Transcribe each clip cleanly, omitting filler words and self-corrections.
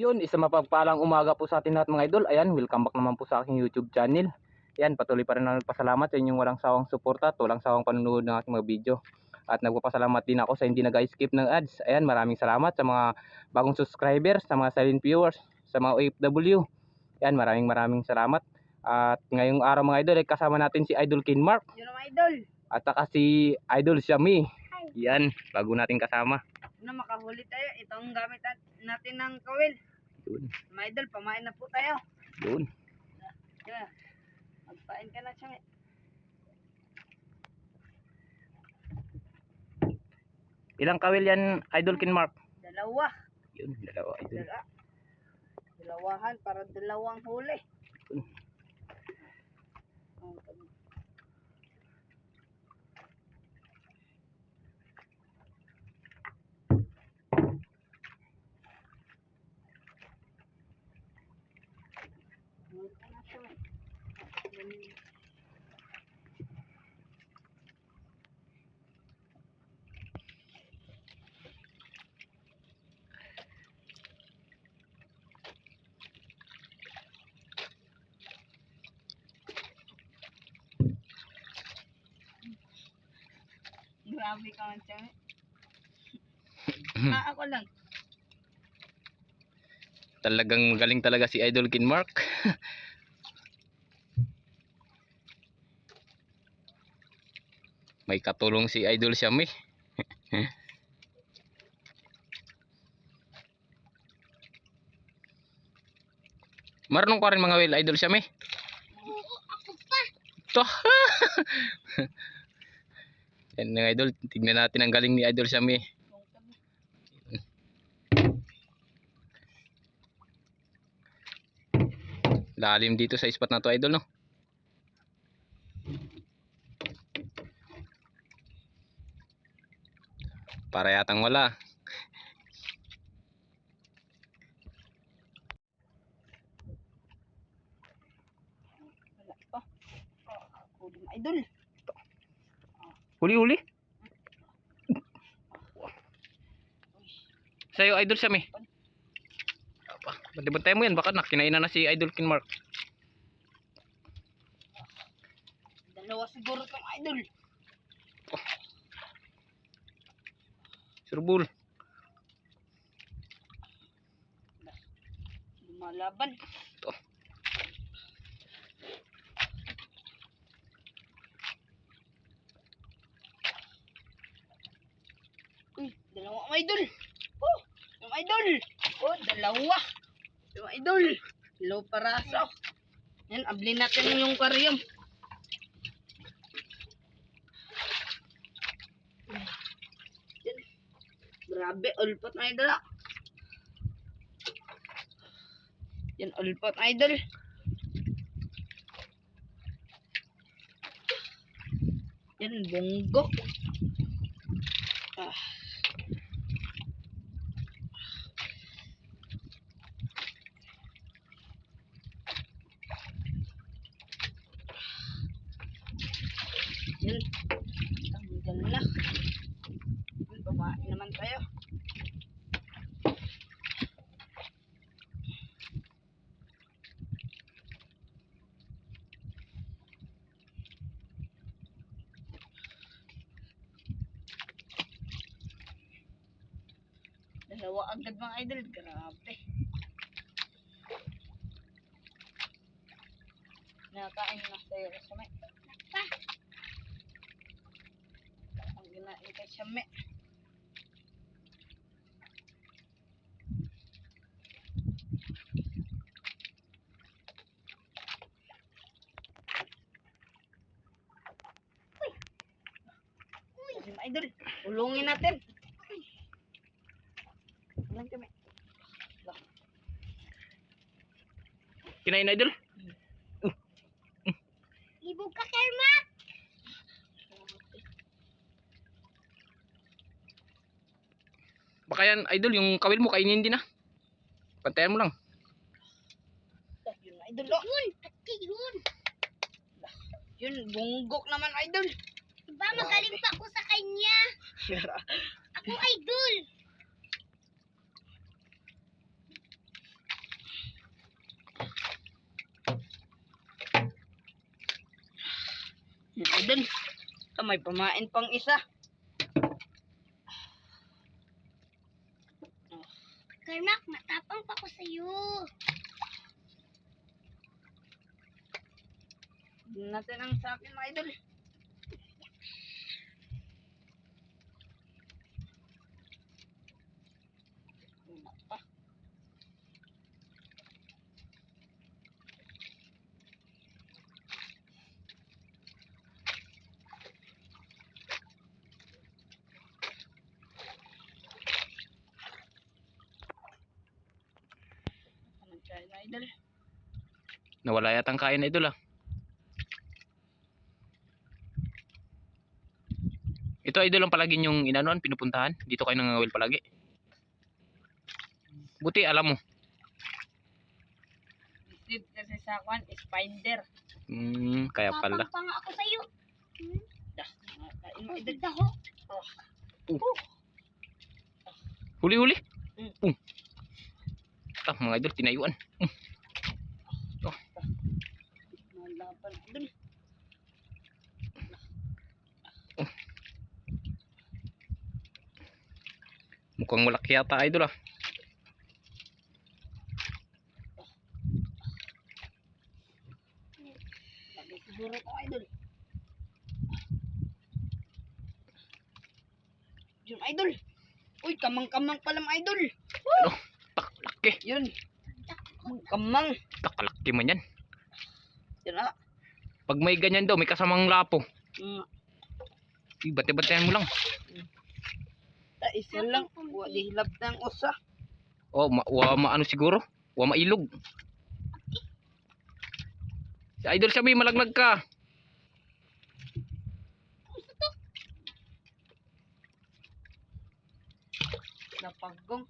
Yun, isa mapagpalang umaga po sa atin lahat mga idol. Ayan, welcome back naman po sa aking YouTube channel. Ayan, patuloy pa rin na nagpasalamat sa inyong walang sawang suporta at walang sawang panunood ng aking mga video. At nagpapasalamat din ako sa hindi nag-skip ng ads. Ayan, maraming salamat sa mga bagong subscribers, sa mga silent viewers, sa mga OFW. Ayan, maraming salamat. At ngayong araw mga idol, ay kasama natin si Idol Kinmark. Yun ang idol. At saka si Idol Xiami. Yan, bago natin kasama. Na makahuli tayo. Ito ang gamit natin ng kawil. Yun. Mga idol, pamain na po tayo. Yun. Yeah. Magpain ka na siya. Ilang kawil yan, Idol Kinmark? Dalawa. Yun, dalawa idol. Dalawahan para dalawang huli. Yun. Grabe ka man siya. Ako lang. Talagang magaling talaga si Idol Kinmark. May katulong si Idol Xiami. Marunong ka rin mga will, Idol Xiami? Oo, ako pa. Ito. Yan mga idol, tignan natin ang galing ni Idol Xiami. Lalim dito sa spot na to idol, no? Para yatang wala. Wala pa. Idol. Huli-huli. Sa'yo Idol Xiami. Bantay mo yan, baka nakinainan na si Idol Kinmark. Dalawa siguro itong idol. Surbul. Lumalaban. Ito. Uy, dalawa ang idol. Oh, yung idol. Oh, dalawa. Yung idol. Dalawa paraso. Yan, ablin natin yung karyam. Yan. Grabe, ulpot na idol. Yan, ulpot na idol. Yan, bonggo. Ah. Yan. Tanggal na. Yan, babae naman tayo. Dalawa agad mga idol. Grabe. Nakain na tayo sa may. Ang ginain kay Xiami. Uy, idol, ulungin natin. Ulang kami. Kinain Idol? Ibog ka, Kermat! Baka yan Idol, yung kawil mo kainin din ah. Pantayan mo lang. Yun, idol. Yun, pati yun. Yun, bunggok naman, idol. Diba magaling pa ako sa kanya? Ako idol. idol. May pamain pang isa. Karmak, matapang pa ko sa'yo. Hindi natin ang sa akin mga idol. Una pa. Ano tayo mga idol? Nawala yatang kain idol ah. Ito idol ang palagi yung inanuan, pinupuntahan. Dito kayo nangangawil palagi. Buti alam mo. Receive kasi sa akin is finder. Kaya pala. Tapang pa nga ako sa'yo. Dah, kain mo idol. Daho. Huli-huli. Mm. Mga idol, tinayuan. Malaban idol. Mukhang malaki yata idol ah. Lagi siguro ko idol. Yun idol. Uy, kamang-kamang pala mga idol. Ano? Takalaki. Yun. Kamang. Takalaki man yan. Yun ah. Pag may ganyan daw, may kasamang lapo. Bate-batehan mo lang. Isa lang. Wali hilab ng usa. Oh, maano siguro? Wa mailog. Si idol sabi, malaglag ka. Napagong.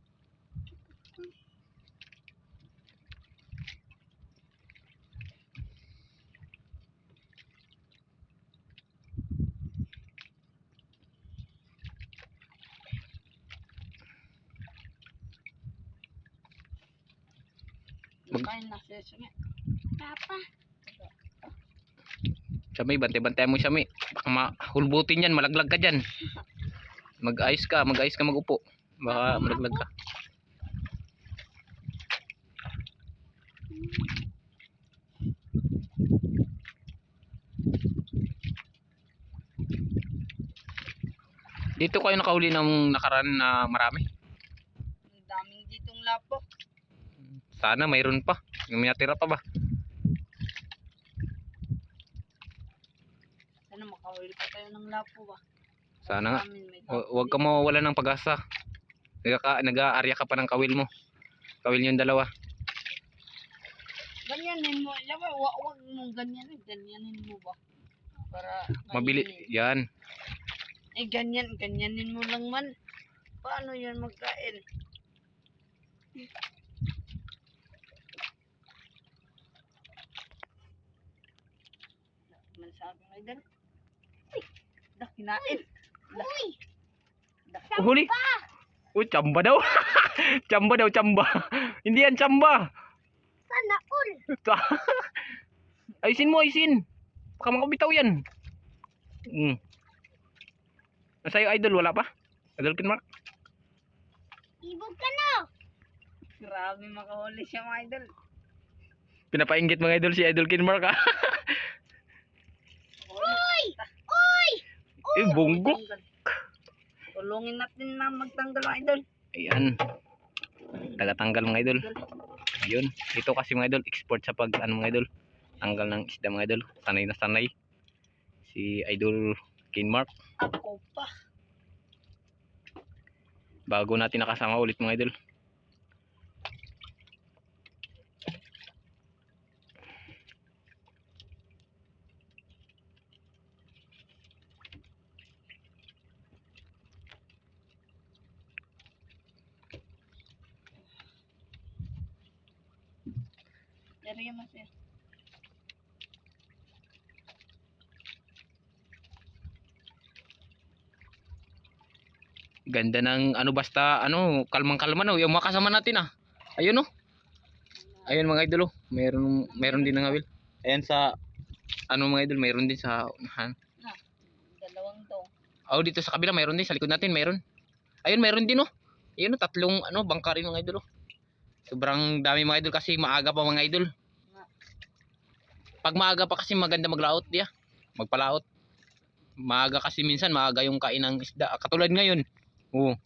Kain na siya siya. Papa. Sabi, bante-bante mo sabi. Baka mahulbutin yan, malaglag ka dyan. Mag-ayos ka mag-upo. Baka malaglag ka. Dito kayo nakahuli ng nakaraan na marami. Ang daming ditong lapo. Sana mayroon pa. Yung natira pa ba? Sana makahuli pa tayo ng lapo ba? Sana nga. Amin, may Huwag ka mawawala ng pag-asa. Nag-aarya ka pa ng kawil mo. Kawil yung dalawa. Ganyanin mo. Laba, wag mong ganyanin. Ganyanin mo ba? Para Mabili. kainin. Yan. Eh, ganyanin mo lang man. Paano yan magkain? Man sa akin ay dan. Uy, dah kinain. Uy. Huli. Uy, tsamba daw. Tsamba daw, tsamba. Hindi yan tsamba. Sana all. Ayusin mo, ayusin. Baka makabitaw yan. Sa'yo idol, wala pa? Idol Kinmark? Ibog ka na. Grabe makahuli siya mga idol. Pinapainggit mga idol si Idol Kinmark ha. Uy. Uy. Bunggok. Tulungin natin na magtanggal mga idol. Ayan. Tagatanggal mga idol. Yun. Ito kasi mga idol, export sa pag mga idol. Tanggal ng isda mga idol. Sanay na sanay. Si Idol Kinmark. Ako pa. Bago natin nakasama ulit mga idol. Dari mas ya. Ganda ng ano basta ano kalmang-kalma no yung mga kasama natin ah. Ayun no. Ayun mga idol oh. Meron din ng awil. Ayan sa ano mga idol, mayroon din sa unahan. Dalawang dong. Oh, dito sa kabila mayroon din, sa likod natin mayroon. Ayun, mayroon din oh. Ayun, oh, tatlong bangka rin mga idol oh. Sobrang dami mga idol kasi maaga pa mga idol. Pag maaga pa kasi maganda maglaot diya. Magpalaot. Maaga kasi minsan maaga yung kain ng isda. Katulad ngayon. Oo,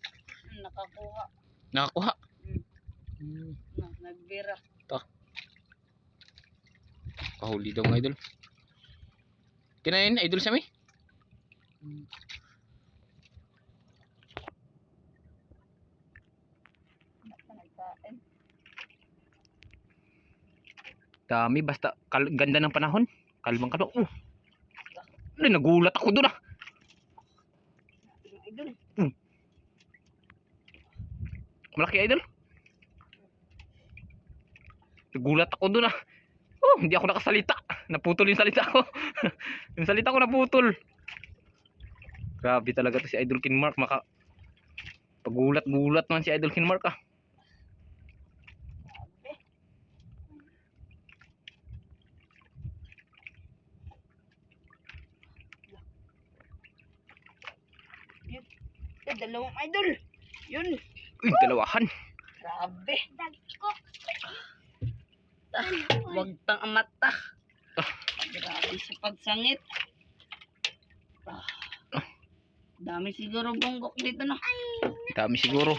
Nakakuha. nakakuha. Nagbira. Kahuli daw mga idol. Kinain idol Sammy? Nagkain. Dami basta ganda ng panahon. Kalmang kalmang. Ay, nagulat ako doon ah. Idol. Malaki idol. Nagulat ako doon ah. Oh, hindi ako nakasalita. Naputol yung salita ko. Yung salita ko naputol. Grabe talaga to si Idol Kinmark. Pagulat-gulat man si Idol Kinmark ah. Dalawang idol. Yun. Uy, dalawahan. Grabe. Dagko. Wag tang amata. Grabe sa pagsangit. Dami siguro bonggok dito na. Dami siguro.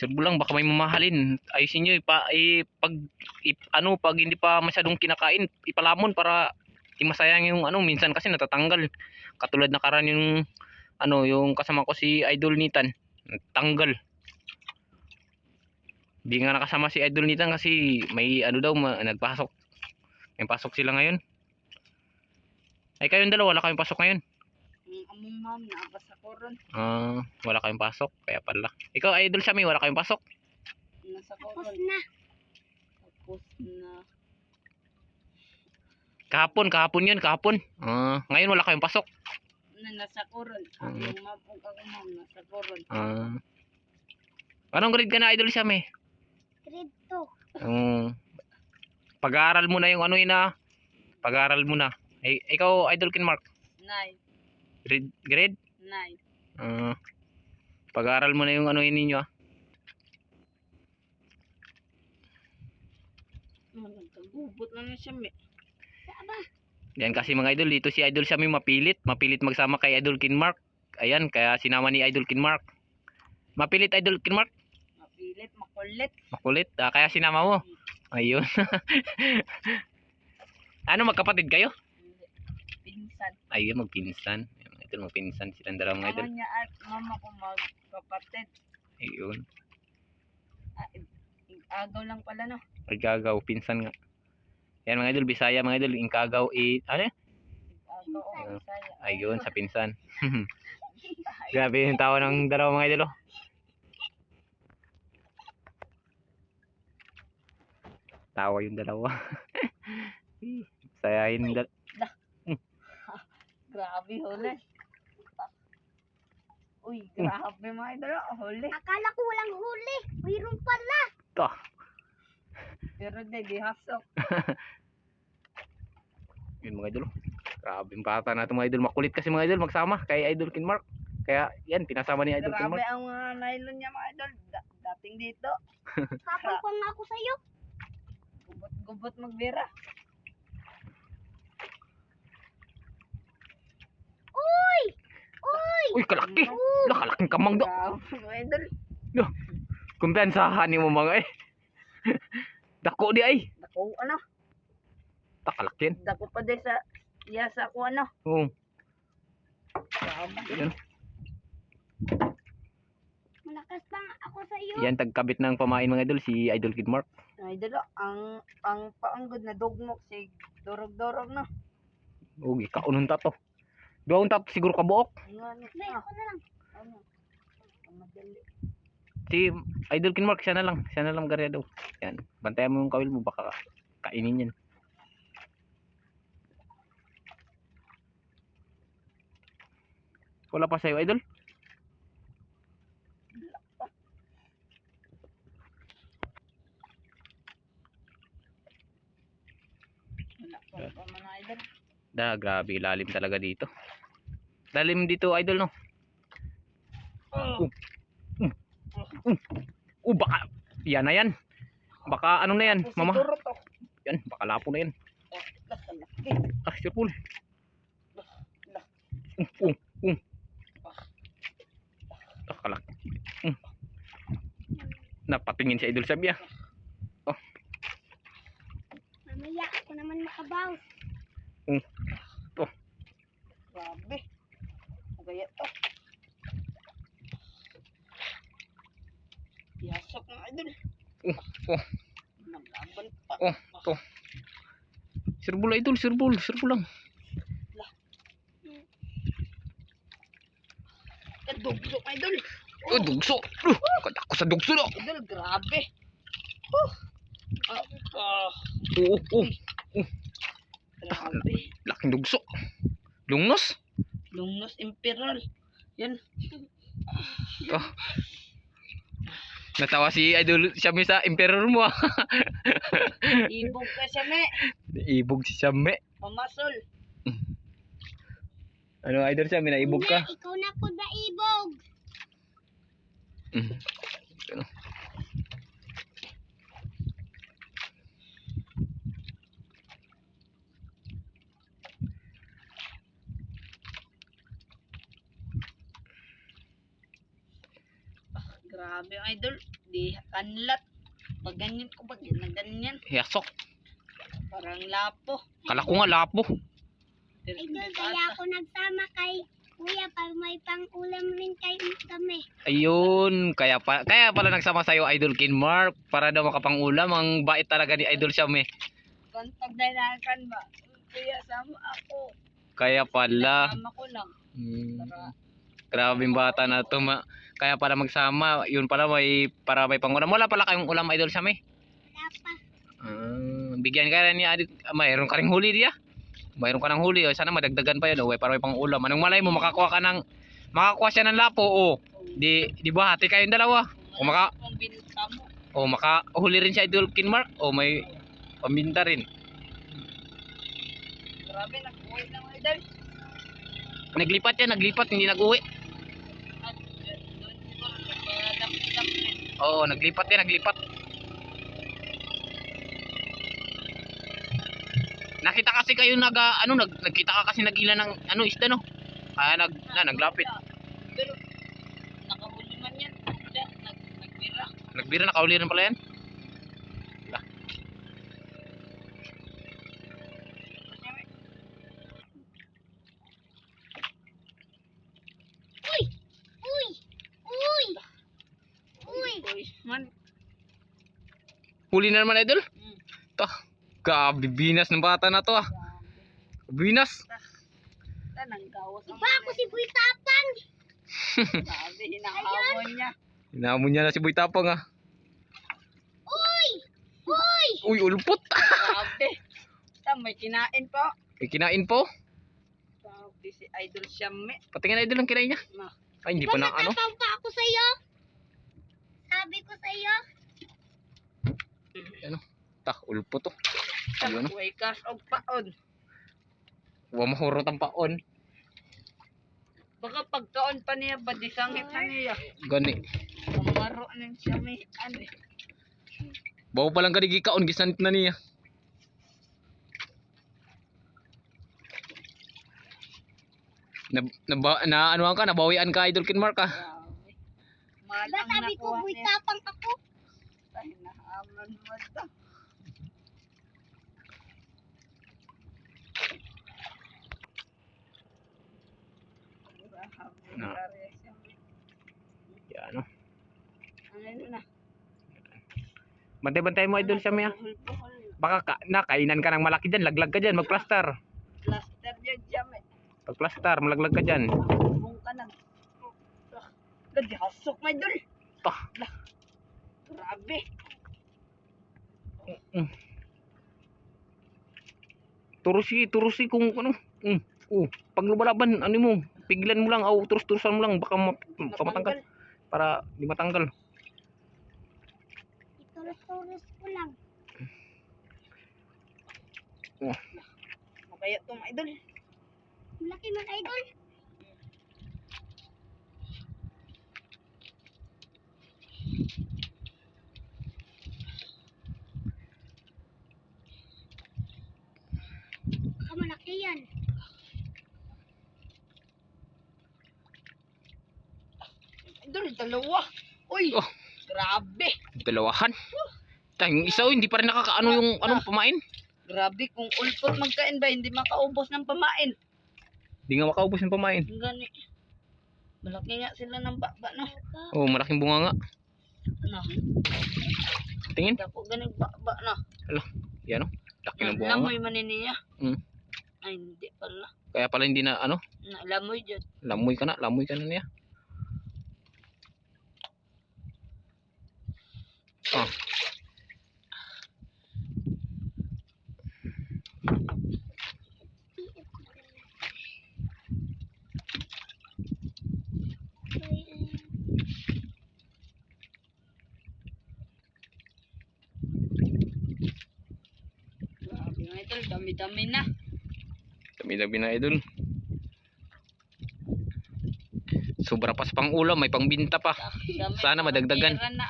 Serbo lang baka may mamahalin. Ayusin niyo pag pag hindi pa masyadong kinakain, ipalamon para di masayang yung minsan kasi natatanggal. Katulad na karan yung yung kasama ko si Idol Nitan. Tanggal. Di nga nakasama si Idol Nitan kasi may daw nagpasok. May pasok sila ngayon. Ay kayong dalawa wala kayong pasok ngayon. Among ma'am naabas ako ron. Wala kayong pasok kaya pala. Ikaw Idol Sammy wala kayong pasok. Nasa Tapos koron. na. Tapos na. Kahapon yun, kahapon. Ngayon wala kayong pasok. Nasa koron. Yung ma'am o ako ma'am nasa koron. Anong grade ka na Idol Sammy? Grade 2. Pag-aaral mo na yung pag-aaral mo na. Ikaw Idol Kinmark, 9. grade? 9. Pag-aaral mo na yung ninyo ah. Nagkagubot na siya me. Yan kasi mga idol, dito si Idol Sammy mapilit magsama kay Idol Kinmark. Ayan, kaya sinama ni Idol Kinmark. Mapilit Idol Kinmark? Mapilit, makulit. Makulit, kaya sinama mo. Ayun. Ano, magkapatid kayo? Pinsan. Ayun, magpinsan. Ito magpinsan silang dalawang mga Mama idol. niya at mama ko magkapatid. Ayun. Agaw lang pala no. Pagkagaw, pinsan nga. Yan mga idol, Bisaya mga idol, Ingkagaw ano? Agaw o Bisaya. Ayun, sa pinsan. Grabe yung tawa ng dalawang mga idol. Tawa yung dalawa. Sayahin Grabe huli. Uy, grabe mga idol. Huli. Akala ko walang huli. Mayroon pala. to. Pero di hasok. Yun mga idol. Grabe yung bata na itong mga idol. Makulit kasi mga idol magsama kay Idol Kinmark. Kaya yan, pinasama ni Idol Grabe Kinmark. ang mga nylon niya mga idol. Dating dito. Kapal pa nga ako sa'yo. Gubot-gubot magbira. Uy! Uy! Uy, kalaki. Kalaking kamang do. Grabe mga idol. Kumpiyansahan mo mga Dako di ay. Dako ano? Takalakin. Dako pa din sa yasa ko ano. Oo. Grabe. Yan. Malakas pa nga ako sa'yo. Yan, tagkabit ng pamain mga idol, si Idol Kinmark. Idol, ang paanggod na dugmok si dorog-dorog na. Uy, kaunong tato. Doon tato siguro kabuok. Ngani. May ako na lang. Ano? Ang madali. Si Idol Kinmark, siya na lang garya daw. Yan, bantayan mo yung kawil mo, baka kainin yan. Wala pa sa'yo, Idol? Wala pa mga idol. Grabe, ilalim talaga dito. Lalim dito, idol, no? Baka, yan na yan. Baka ano na yan, mama. Siguro to. Yan, baka lapo na yan. Laki. Sir Paul. Uh. Kalak. Napatingin si Idol Sabi, ah. Mamaya ako naman makabaw. Grabe. Magaya to. Yasok mga idol. Naglaban pa. To. Sir Paul, Idol, Sir Paul lang. Dugso mga idol. Dugso. Kada ko sa dugso, no. Idol, grabe. Grabe. Laking dugso. Lungnos. Lungnos Imperial. Yan. Natawa si Idol Siyame sa emperor mo, ah. Ibog ka siya, me. Ibog si Siyame. Pamasol. Ano, Idol Siyame, naibog ka? Hindi, ikaw na po na ibog. Ano? Grabe ang idol. Di kanlat. Pag ganyan ko, pag na ganyan. Yasok. Parang lapo. Kala ko nga lapo. Idol, kaya ako nagsama kay kuya para may pang-ulam rin kami. Ayun, kaya pala nagsama sa'yo Idol Kinmark para daw makapangulam. Ang bait talaga ni Idol Siyame. Pag dinakan ba? Kuya, sama ako. Kaya pala. Sama ko lang. Para Grabing bata na to. Kaya pala magsama. Yun pala para may pangulam. Wala pala kayong ulam, Idol Siyame. Wala pa. Bigyan ka rin ni Adit. Mayroon ka rin huli diya. Mayroon ka ng huli. Sana madagdagan pa yun. Para may pangulam. Anong malay mo? Makakuha siya ng lapo. Di ba hati kayong dalawa? kung binta mo. Makahuli rin siya Idol Kinmark. May pambinta rin. Grabe, nag-uwi ng idol. Naglipat, hindi nag-uwi. At doon siguro, nagdap-dap rin. Oo, naglipat. Nakita kasi kayo nagkita ka kasi nagila ng isda, no? Naglapit. Pero, nakahuli man yan. Nagbira. Nagbira, nakahuli rin pala yan. Uy! Man. Huli na naman, Idol. Grabe, binas ng bata na to, ah. Binas. Tanang gawas ang Iba ako si Boy Tapang! Grabe, hinahamon niya. Hinamon niya na si Boy Tapang, ah. Uy! Uy, ulpot. Grabe. May kinain po. May kinain po. Grabe si Idol Siyame. Patingin, Idol, ang kinain niya. Ay, hindi pa na ano. Matapang pa ako sa'yo! Sabi ko sa'yo. Ulpot to. Ayun, Uy, kas og paon. huwag mahurot ang paon. Baka pagkaon pa niya, badisangit na niya. Gani. Pamaro ng Siyame. Ano eh. Bawa palang ganigi kaon, gisanit na niya. Anuhan ka, nabawian ka, Idol Kinmark, ah. Grabe. Mahal Diba ang sabi ko nakuha Boy niya. Tapang ako? Ay, nahaman mo ito. Na. Yan, no. Ano na? Bantay-bantay mo, Idol Siyame, ah. Baka kainan ka ng malaki dyan, laglag ka dyan, magplaster. Plaster dyan, Siyame. Pagplaster, malaglag ka dyan. Bung ka na. Lagi hasok, my idol. Grabe. Turusi kung ano. Pag lumalaban, ano mo, pigilan mo lang, turus-turusan mo lang, baka matanggal. Para di matanggal. Itulos-tulos ko lang. Makaya itong idol. Laki man idol. dalawa. Uy, Oh. grabe. Dalawahan. Yung isa, hindi pa rin nakakaano yung anong pamain. Grabe, kung ulpot magkain ba, hindi makaubos ng pamain. Hindi nga makaubos yung pamain. Ang gani. Malaki nga sila ng baba, no? Oh, malaking bunga nga. No. Tingin. Dako ganing baba, no? Hala, yan o. Laki ng bunga nga. Lamoy man niya. Mm. Ay, hindi pala. Kaya pala hindi na ano, Lamoy dyan. lamoy ka na niya. Ah. Grabe nga idol, dami-dami na. Dami-dami na idol. Sobra pa sa pang-ulam, may pangbinta pa. Dami Sana madagdagan. Pera na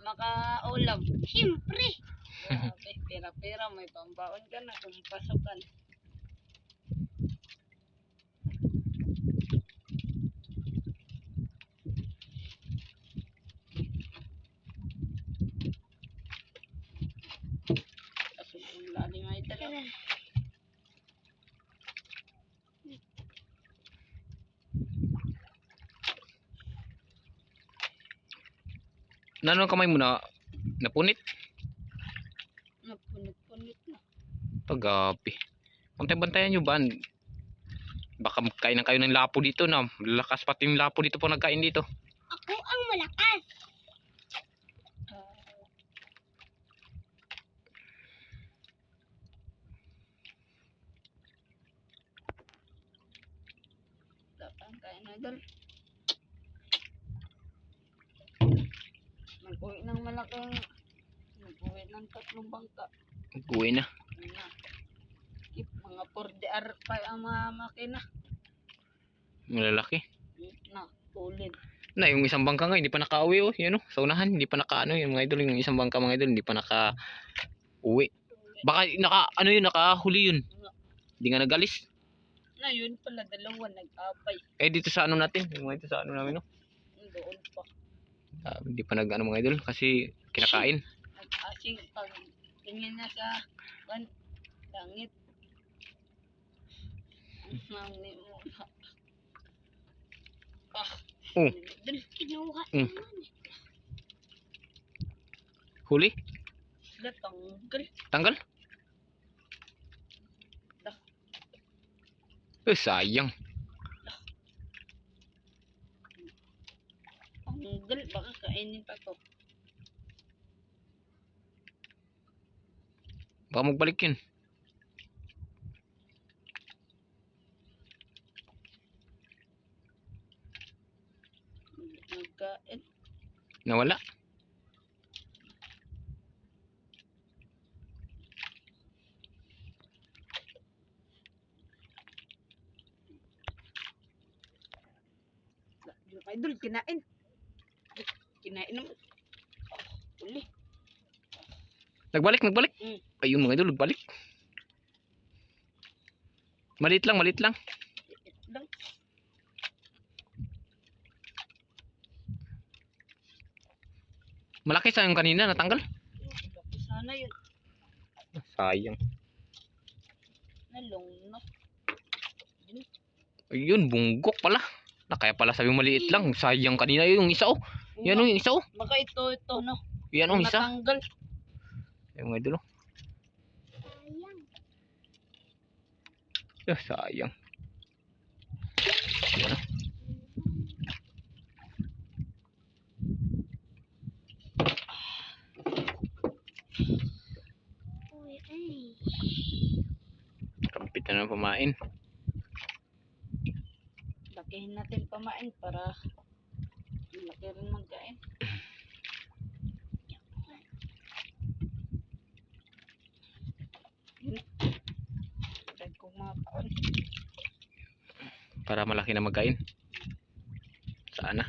makaulam. Siyempre. Grabe, pera-pera, may pambaon ka na kung pasukan. Kaso yung lalim nga idol. Nanong kamay mo na napunit? Napunit-punit na. Pagabi. Bantay-bantayan nyo ba? Baka magkain na kayo ng lapo dito na. Lakas pati yung lapo dito po nagkain dito. Ako ang malakas. Dapat kain na idol. Mag-uwi ng malaking, mag-uwi ng 3 bangka. Uwi na. Na. Keep mga 4DR pa ang mga makina. Malalaki. Na, tulid. Na yung isang bangka nga hindi pa nakauwi oh. Yan oh. Sa unahan hindi pa nakaano yung mga idol. Yung isang bangka mga idol hindi pa naka-uwi. Baka ano yun, nakahuli yun. Hindi nga nagalis. Na yun pala, dalawa nag-abay. Eh dito sa ano natin. Yung mga ito sa ano namin oh. Doon pa. Hindi pa nag ano mga idol kasi kinakain. Nag-asing pag tingin na sa langit. Mami mo na. Oh. Dun, Kinuha Mm. naman. Huli? sila tanggal. Tanggal? Sayang. Tanggal, baka kainin pa to. Baka magbalik yun. Nagkain. Nawala. Yung idol, kinain. Kinain naman. Uli. Nagbalik. Mm. Ayun mga idol, nagbalik. Maliit lang. Lang. Malaki sa yung kanina natanggal. Laki sana yun. Sayang. Nalong na. Ayun, bunggok pala. Kaya pala sabi maliit lang. Sayang kanina yung isa oh. Yan oh, yung isa oh. Baka ito, no? Yan oh, isa. Natanggal. Ayun mga idol oh. Sayang. Sayang. Uy, ay. Kampit na ng pamain. Lakihin natin pamain para malaki rin magkain. Kung mga paon. Para malaki na magkain. Sana.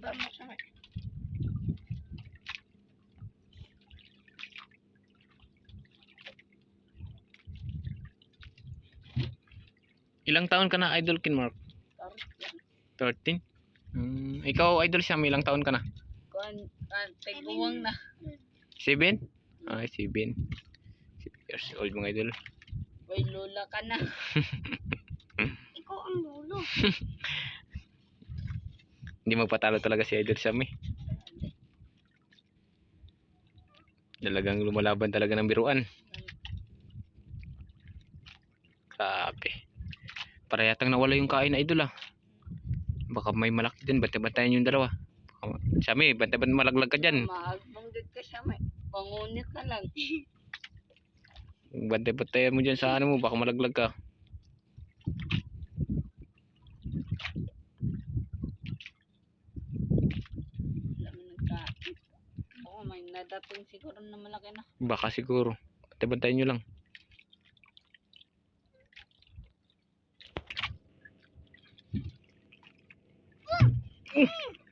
Tama siya. Ilang taon ka na, Idol Kinmark? 13? Ikaw, Idol Sam, ilang taon ka na? Tiguwang na. 7? Ay, 7. 7 years old mga idol. Uy, lula ka na. Ikaw ang lolo. Hindi magpatalo talaga si Idol Sam eh. Talagang lumalaban talaga ng biruan. Grabe. Para yatang nawala yung kain na Idol ah. Baka may malaki din, bantay-bantayan yung dalawa. Sami, bantay-bantayan malaglag ka dyan. Maagbanggat ka siya, may pangunit na lang. Bantay-bantayan mo dyan sa ano mo, baka malaglag ka. Alam mo nagkain. Oo, may nadating siguro na malaki na. Baka siguro. Bantay-bantayan nyo lang.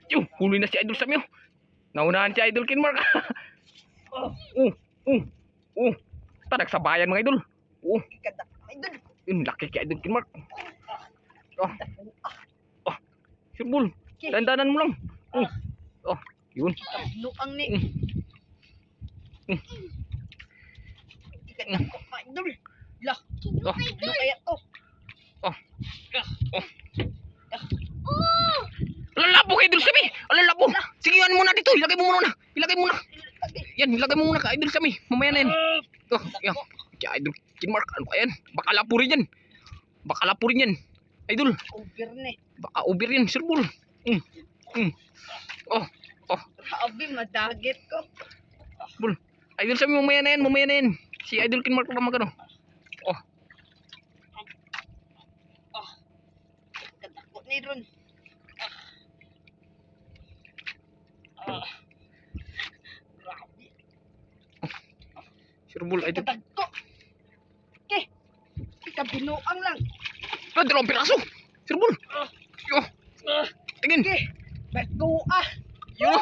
Yung huli na si Idol Sam yun. Naunahan si Idol Kinmark. Nagsabayan mga idol. Ikadak, idol. Yun, laki kay Idol Kinmark. Sirbol, dandanan mo lang. Yun. Luang ni. Ikadak ko, idol. Lah, ano kaya to? Lalabo kay Idol Sam eh. Lalabo. Sige, yan muna dito. Ilagay mo muna. Ilagay mo muna. Yan, ilagay mo muna kay Idol Sam eh. Mamaya na yan. Yan. Kaya Idol Kinmark, ano ka yan? Baka lapurin yan. Baka lapurin yan. Idol. Over na eh. Baka over yan, sirbol. Grabe, madagit ko. Bul. Idol Sam, mamaya na yan. Mamaya na yan. Si Idol Kinmark pa magano. Ikadak ko ni Ron. Grabe. Sirbol, Idol. Ikadak ko. Okay. Ikabinuang lang. Dalawang piraso. Sirbol. Tingin. Okay. Let's go ah. Yun.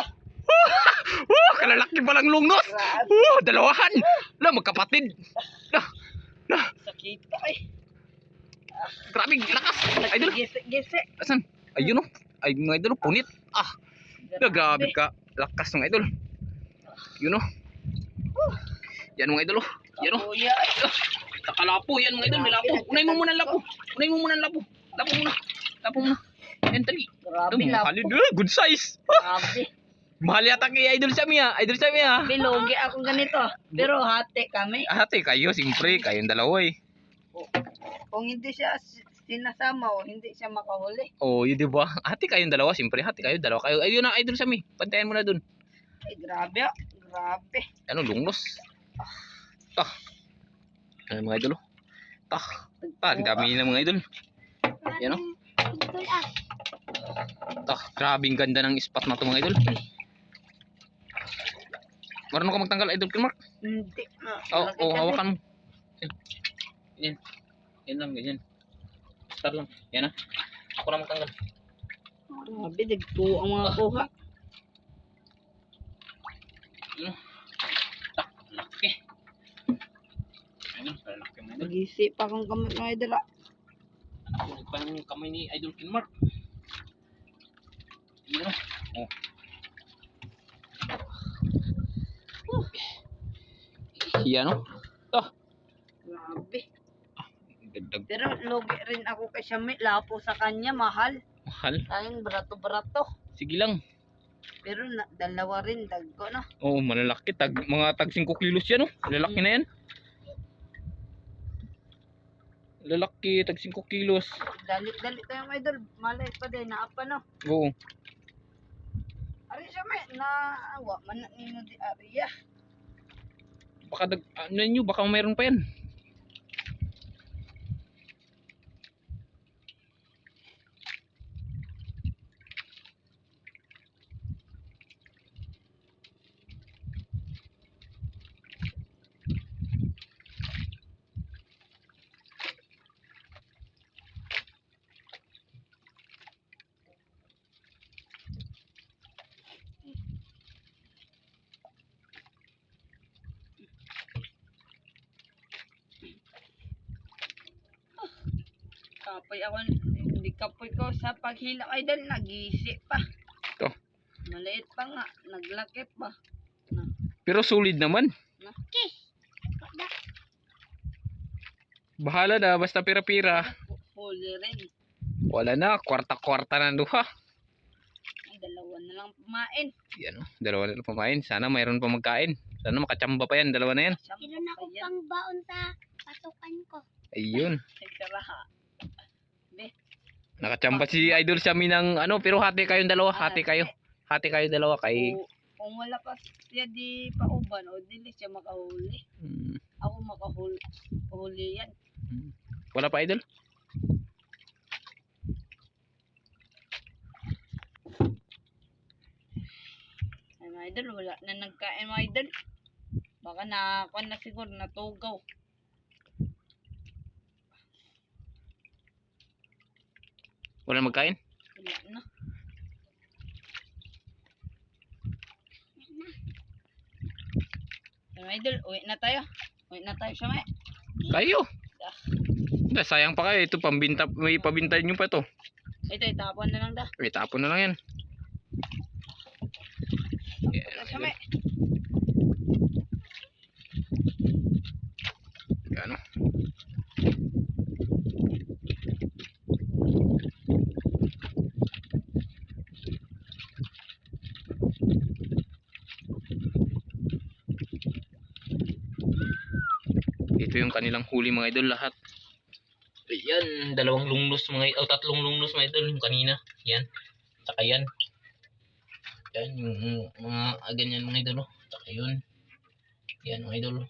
Kalalaki palang lungnos. Dalawahan. Magkapatid. Sakit ay. Grabe, lakas. Idol. Gise. Asan? Ayun o. Ay, mga idol, punit. Grabe ka. Lakas ng idol. Yun o. Yan mga idol o. Yan o. Kuya. Nakalapo yan mga idol. May lapo. Unay mo muna ang lapo. Unay mo muna ang lapo. Lapo muna. Lapo muna. Yan, tali. Grabe Ito, na. mahalin. Good size. Grabe. Mahal yata kay Idol Sam ya. Idol Sam ya. Bilogi ako ganito. Pero hati kami. Ate, kayo, siyempre. Kayong dalawa eh. Kung hindi siya sinasama o hindi siya makahuli. Oh, yun diba? Ate kayong dalawa. Siyempre, ate kayo, dalawa kayo. Ayun na, Idol Sam eh. Pantayan mo na dun. Ay, grabe ah. Grabe. Ano, lungnos. Ano mga idol? Ang dami na mga idol. Yan o. Idol ah. Grabing ganda ng spot na ito mga idol. Marunong ka magtanggal Idol Kinmark? Hindi. Hawakan mo. Yan. Yan lang, ganyan. Start lang. Yan ah. Ako na magtanggal. Grabe, digpo ang mga kuha. Laki. Ayun, laki mga idol. Mag-isip akong kamay mga idol ah. Pa ng kamay ni Idol Kinmark. Yan o. Yan o. Grabe. Dagdag. Pero logi rin ako kay Shami. Lapo sa kanya, mahal. Mahal. Ayun, barato-barato. Sige lang. Pero dalawa rin, dagko na. Oo, malalaki. Mga tag 5 kilos yan, oh. Lalaki na yan. Lalaki, tag 5 kilos. Dalit-dalit tayo mga idol. Malay pa din, naapa no. Oo. Ari siya may, naawa man na nino di Ariya. Baka ano nyo, baka mayroon pa yan. Kapoy ako, hindi kapoy ko sa paghila mga idol, nag-iisi pa. Ito. Maliit pa nga, naglaki pa. Pero solid naman. Kiss. Bahala na, basta pira-pira. Huli rin. Wala na, kwarta-kwarta na duha. Ay, dalawa na lang pumain. Yan o, dalawa na lang pamain. Sana mayroon pa magkain. Sana makachamba pa yan, dalawa na yan. Meron ako pang baon sa pasukan ko. Ayun. Nagsaraha. Nakachamba si Idol sa amin ng ano, pero hati kayong dalawa, hati kayo. Hati kayo dalawa kay... Kung wala pa siya di pauban o dili siya makahuli. Hmm, Ako makahuli yan. wala pa Idol? Ay mga idol, wala na nagkain mga idol. Baka nakakuan na siguro, natugaw. Wala magkain? Wala na. Ay mga idol, uwi na tayo. Uwi na tayo siya mga. Kayo. Sayang pa kayo, ito pambinta, may pabintayin nyo pa to. Ito, itapon na lang da. May tapon na lang yan. Ito siya mga. Yan o. Ito yung kanilang huli mga idol lahat. Ayan, dalawang lunglos mga idol, tatlong lunglos mga idol yung kanina. Yan. Saka yan. Yan yung mga ganyan mga idol. Saka yun. Yan mga idol.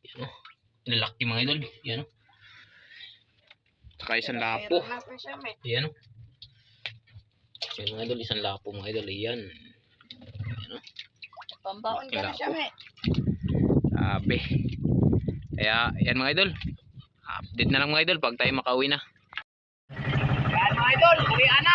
Yan o. Lalaki mga idol. Yan o. Saka isang lapo. Yan o. Yan mga idol, isang lapo mga idol. Yan. Yan o. Pambaon ka na siya mga. Sabi. Kaya yan mga idol. Update na lang mga idol pag tayo makauwi na. Yan mga idol, uwi na.